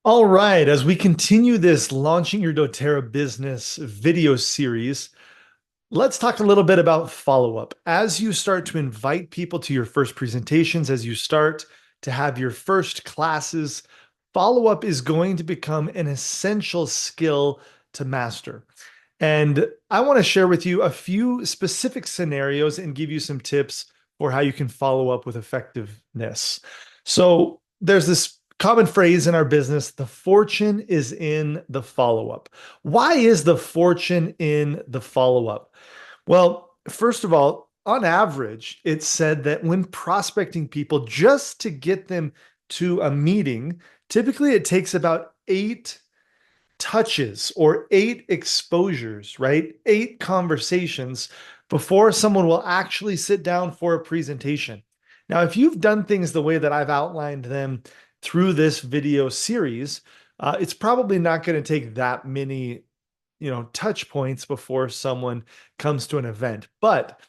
All right, as we continue this Launching Your doTERRA Business video series, let's talk a little bit about follow-up. As you start to invite people to your first presentations, as you start to have your first classes, follow-up is going to become an essential skill to master. And I want to share with you a few specific scenarios and give you some tips for how you can follow up with effectiveness. So there's this common phrase in our business: the fortune is in the follow up. Why is the fortune in the follow up? Well, first of all, on average, it's said that when prospecting people just to get them to a meeting, typically it takes about 8 touches or 8 exposures, right? 8 conversations before someone will actually sit down for a presentation. Now, if you've done things the way that I've outlined them through this video series, it's probably not going to take that many, touch points before someone comes to an event. But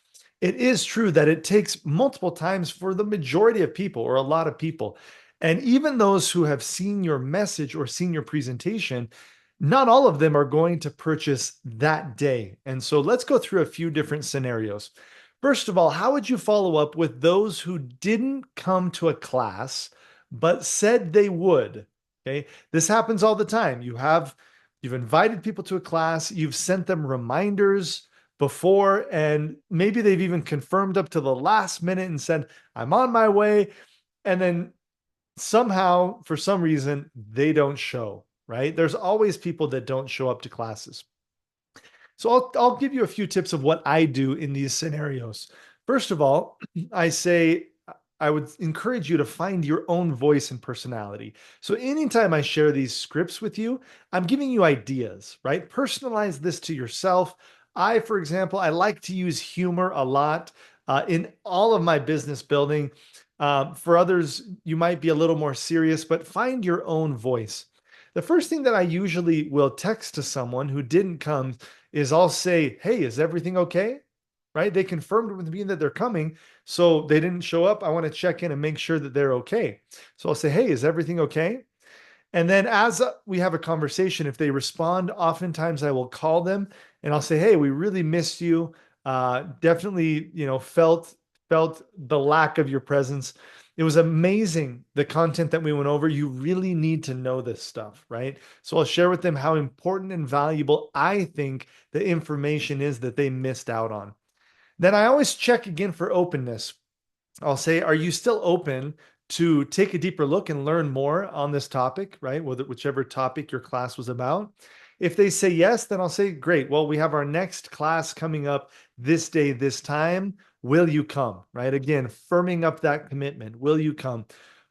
it is true that it takes multiple times for the majority of people or a lot of people. And even those who have seen your message or seen your presentation, not all of them are going to purchase that day. And so let's go through a few different scenarios. First of all, how would you follow up with those who didn't come to a class but said they would? Okay. This happens all the time. You've invited people to a class, you've sent them reminders before, and maybe they've even confirmed up to the last minute and said, I'm on my way. And then somehow, for some reason, they don't show, right? There's always people that don't show up to classes. So I'll give you a few tips of what I do in these scenarios. First of all, I say I would encourage you to find your own voice and personality. So anytime I share these scripts with you, I'm giving you ideas, right? Personalize this to yourself. For example, I like to use humor a lot in all of my business building. For others, you might be a little more serious, but find your own voice. The first thing that I usually will text to someone who didn't come is I'll say, hey, is everything okay? Right? They confirmed with me that they're coming, so they didn't show up. I want to check in and make sure that they're okay. So I'll say, hey, is everything okay? And then as we have a conversation, if they respond, oftentimes I will call them and I'll say, hey, we really missed you. Definitely, felt the lack of your presence. It was amazing, the content that we went over. You really need to know this stuff, right? So I'll share with them how important and valuable I think the information is that they missed out on. Then I always check again for openness. I'll say, are you still open to take a deeper look and learn more on this topic, right? Whichever topic your class was about. If they say yes, then I'll say, great. Well, we have our next class coming up this day, this time. Will you come? Right? Again, firming up that commitment. Will you come?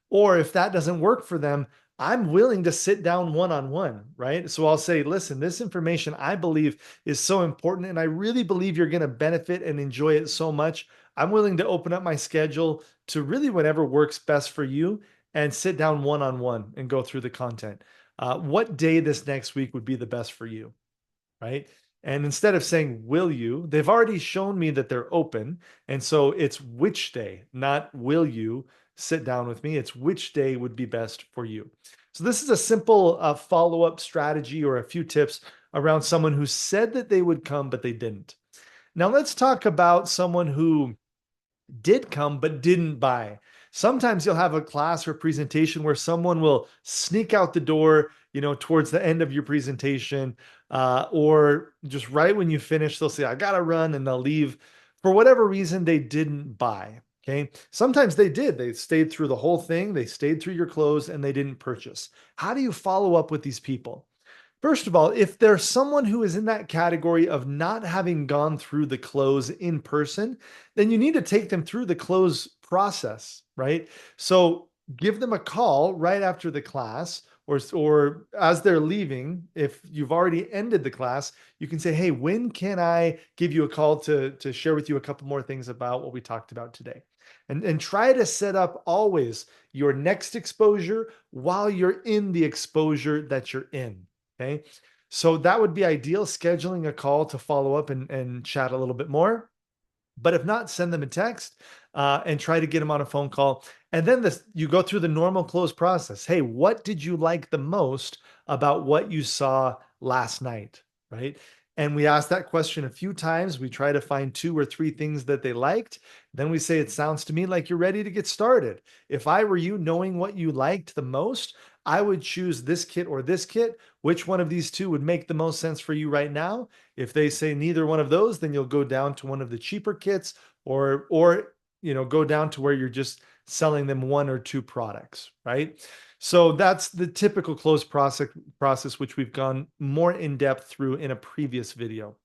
Or if that doesn't work for them, I'm willing to sit down one on one, right? So I'll say, listen, this information I believe is so important, and I really believe you're going to benefit and enjoy it so much. I'm willing to open up my schedule to really whatever works best for you and sit down one on one and go through the content. What day this next week would be the best for you, right? And instead of saying, will you, they've already shown me that they're open. And so it's which day, not will you sit down with me. It's which day would be best for you. So this is a simple follow-up strategy or a few tips around someone who said that they would come, but they didn't. Now let's talk about someone who did come but didn't buy. Sometimes you'll have a class or presentation where someone will sneak out the door, towards the end of your presentation, or just right when you finish, they'll say, I gotta run, and they'll leave. For whatever reason, they didn't buy. Okay. Sometimes they did. They stayed through the whole thing, they stayed through your close, and they didn't purchase. How do you follow up with these people? First of all, if there's someone who is in that category of not having gone through the close in person, then you need to take them through the close process, right? So give them a call right after the class, or as they're leaving. If you've already ended the class, you can say, hey, when can I give you a call to share with you a couple more things about what we talked about today? And try to set up always your next exposure while you're in the exposure that you're in. Okay. So that would be ideal, scheduling a call to follow up and chat a little bit more. But if not, send them a text and try to get them on a phone call. And then you go through the normal close process. Hey, what did you like the most about what you saw last night? Right. And we ask that question a few times. We try to find 2 or 3 things that they liked. Then we say, it sounds to me like you're ready to get started. If I were you, knowing what you liked the most, I would choose this kit or this kit. Which one of these two would make the most sense for you right now? If they say neither one of those, then you'll go down to one of the cheaper kits, or go down to where you're just selling them 1 or 2 products, right? So that's the typical close process, which we've gone more in depth through in a previous video.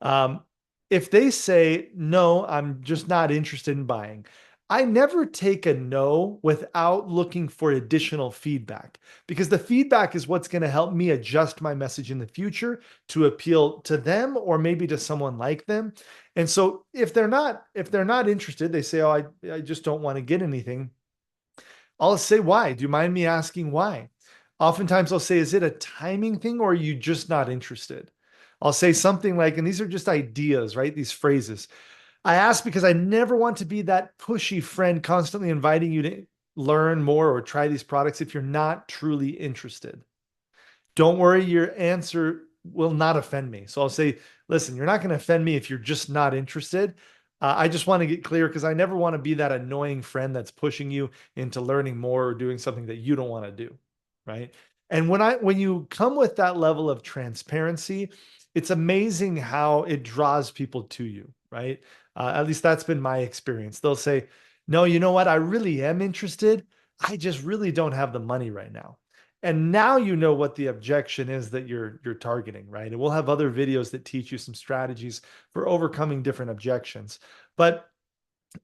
Um, if they say, no, I'm just not interested in buying, I never take a no without looking for additional feedback, because the feedback is what's going to help me adjust my message in the future to appeal to them or maybe to someone like them. And so if they're not interested, they say, oh, I just don't want to get anything. I'll say, why? Do you mind me asking why? Oftentimes I'll say, is it a timing thing or are you just not interested? I'll say something like, and these are just ideas, right? These phrases. I ask because I never want to be that pushy friend constantly inviting you to learn more or try these products if you're not truly interested. Don't worry, your answer will not offend me. So I'll say, listen, you're not going to offend me if you're just not interested. I just want to get clear because I never want to be that annoying friend that's pushing you into learning more or doing something that you don't want to do, right? And when you come with that level of transparency, it's amazing how it draws people to you, right? At least that's been my experience. They'll say, "No, you know what? I really am interested. I just really don't have the money right now." And now you know what the objection is that you're targeting, right? And we'll have other videos that teach you some strategies for overcoming different objections. But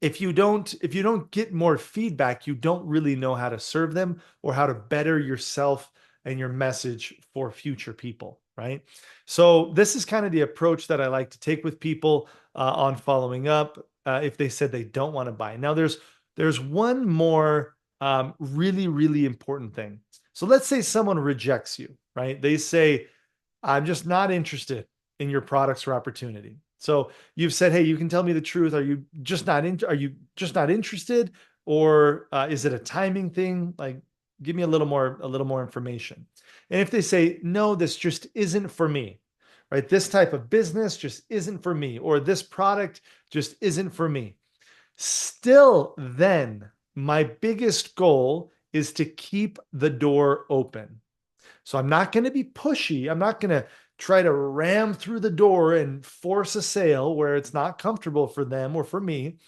if you don't get more feedback, you don't really know how to serve them or how to better yourself and your message for future people, right? So this is kind of the approach that I like to take with people on following up if they said they don't want to buy. Now there's one more really really important thing. So let's say someone rejects you, right? They say, I'm just not interested in your products or opportunity. So you've said, hey, you can tell me the truth. Are you just not interested? Or is it a timing thing? Like, give me a little more information. And if they say, no, this just isn't for me, right? This type of business just isn't for me, or this product just isn't for me. Still, then my biggest goal is to keep the door open. So I'm not going to be pushy. I'm not going to try to ram through the door and force a sale where it's not comfortable for them or for me.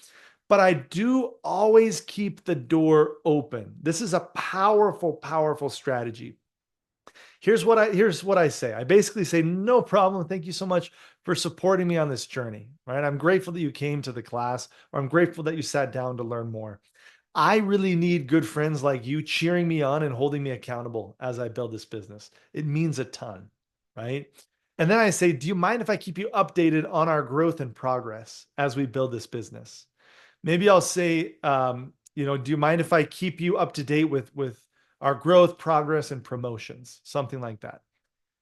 But I do always keep the door open. This is a powerful, powerful strategy. Here's what I say. I basically say, no problem. Thank you so much for supporting me on this journey. Right? I'm grateful that you came to the class, or I'm grateful that you sat down to learn more. I really need good friends like you cheering me on and holding me accountable as I build this business. It means a ton, right? And then I say, do you mind if I keep you updated on our growth and progress as we build this business? Maybe I'll say, do you mind if I keep you up to date with our growth, progress, and promotions? Something like that.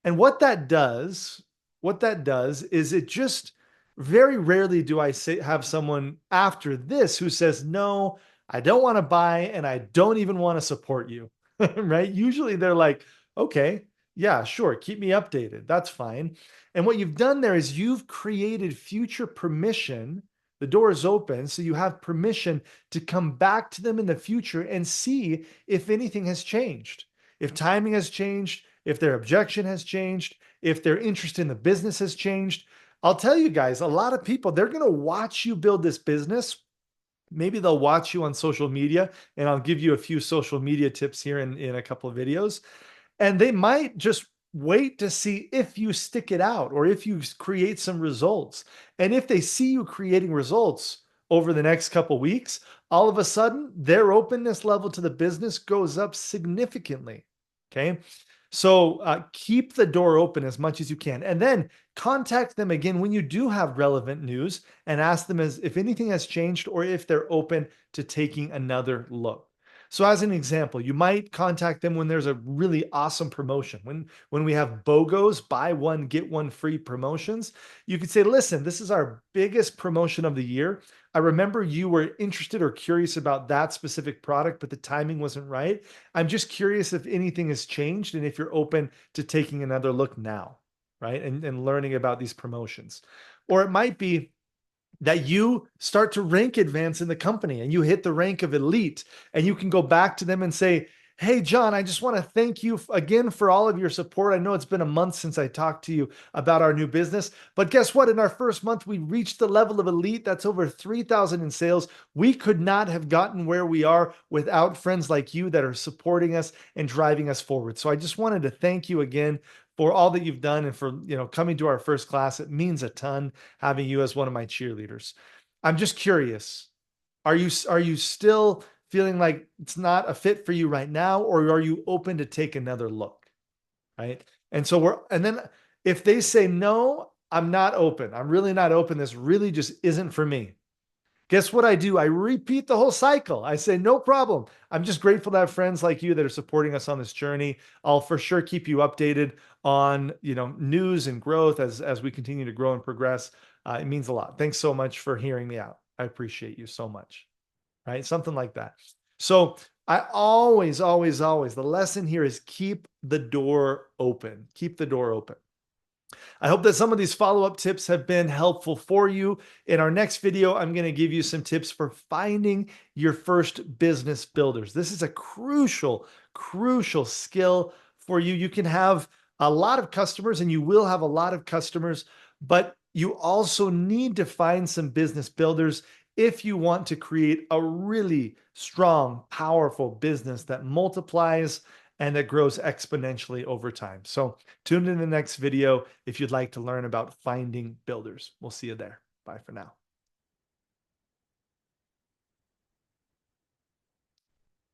And what that does is it just very rarely do I say have someone after this who says, no, I don't want to buy and I don't even want to support you. Right? Usually they're like, okay, yeah, sure, keep me updated. That's fine. And what you've done there is you've created future permission. The door is open, so you have permission to come back to them in the future and see if anything has changed. If timing has changed, if their objection has changed, if their interest in the business has changed. I'll tell you guys, a lot of people, they're going to watch you build this business. Maybe they'll watch you on social media, and I'll give you a few social media tips here in a couple of videos. And they might just wait to see if you stick it out or if you create some results. And if they see you creating results over the next couple of weeks, all of a sudden their openness level to the business goes up significantly. Okay. So keep the door open as much as you can. And then contact them again when you do have relevant news and ask them if anything has changed or if they're open to taking another look. So as an example, you might contact them when there's a really awesome promotion. When we have BOGOs, buy one, get one free promotions, you could say, listen, this is our biggest promotion of the year. I remember you were interested or curious about that specific product, but the timing wasn't right. I'm just curious if anything has changed and if you're open to taking another look now, right? And learning about these promotions. Or it might be that you start to rank advance in the company and you hit the rank of elite, and you can go back to them and say, hey, John, I just want to thank you again for all of your support. I know it's been a month since I talked to you about our new business, but guess what? In our first month, we reached the level of elite. That's over 3,000 in sales. We could not have gotten where we are without friends like you that are supporting us and driving us forward. So I just wanted to thank you again for all that you've done and for, coming to our first class. It means a ton having you as one of my cheerleaders. I'm just curious. Are you still feeling like it's not a fit for you right now, or are you open to take another look? Right. And then if they say no, I'm not open. I'm really not open. This really just isn't for me. Guess what I do? I repeat the whole cycle. I say, no problem. I'm just grateful to have friends like you that are supporting us on this journey. I'll for sure keep you updated on, news and growth as we continue to grow and progress. It means a lot. Thanks so much for hearing me out. I appreciate you so much. Right? Something like that. So I always, always, always, the lesson here is keep the door open. Keep the door open. I hope that some of these follow-up tips have been helpful for you. In our next video, I'm going to give you some tips for finding your first business builders. This is a crucial, crucial skill for you. You can have a lot of customers and you will have a lot of customers, but you also need to find some business builders if you want to create a really strong, powerful business that multiplies and that grows exponentially over time. So tune in the next video if you'd like to learn about finding builders. We'll see you there. Bye for now.